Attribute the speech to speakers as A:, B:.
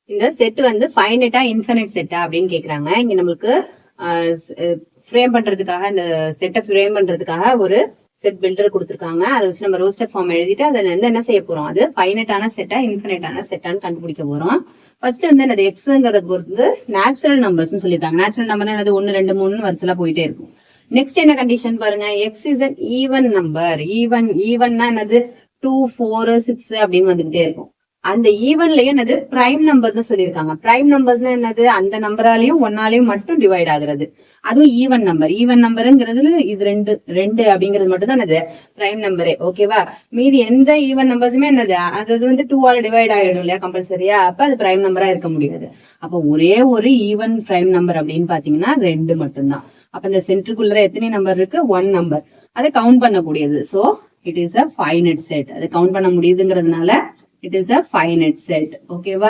A: இந்த செட் வந்து ஃபைனைட்டா இன்ஃபினிட் செட்டா அப்படின்னு கேக்குறாங்க. இங்க நம்மளுக்கு ஃப்ரேம் பண்றதுக்காக இந்த செட்டை ஃப்ரேம் பண்றதுக்காக ஒரு செட் பில்டர் கொடுத்துருக்காங்க. அதை வச்சு நம்ம ரோஸ்டர் ஃபார்ம் எழுதிட்டு அதுல இருந்து என்ன செய்ய போறோம், அது ஃபைனைட்டான செட்டா இன்ஃபினிட்டான செட்டான்னு கண்டுபிடிக்க போறோம். ஃபர்ஸ்ட் வந்து என்னது எக்ஸ்ங்கிறது பொறுத்து நேச்சுரல் நம்பர்ஸ் சொல்லியிருக்காங்க. நேச்சுரல் நம்பர் என்னது 1 2 3 வரிசையில போயிட்டே இருக்கும். நெக்ஸ்ட் என்ன கண்டிஷன் பாருங்க, X is an even number. ஈவன்னா என்னது 2 4 6 அப்படின்னு வந்துகிட்டே இருக்கும். அந்த ஈவன்லயே என்னது பிரைம் நம்பர்னு சொல்லியிருக்காங்க. பிரைம் நம்பர்ஸ்னா என்னது அந்த நம்பராலையும் ஒன்னாலையும் மட்டும் டிவைட் ஆகுறது, அதுவும் ஈவன் நம்பர். ஈவன் நம்பருங்கிறதுல இது ரெண்டு அப்படிங்கிறது மட்டும் தான் என்னது பிரைம் நம்பரே. ஓகேவா, மீதி எந்த ஈவன் நம்பர்ஸுமே என்னது அது வந்து 2 டிவைட் ஆயிடும் இல்லையா கம்பல்சரியா, அப்ப அது பிரைம் நம்பரா இருக்க முடியாது. அப்ப ஒரே ஒரு ஈவன் பிரைம் நம்பர் அப்படின்னு பாத்தீங்கன்னா 2 மட்டும்தான். அப்ப இந்த சென்டருக்குள்ள எத்தனை நம்பர் இருக்கு, 1 நம்பர். அதை கவுண்ட் பண்ணக்கூடியது. So it is a finite set. அதை கவுண்ட் பண்ண முடியுதுங்கிறதுனால it is a finite set. ஓகேவா?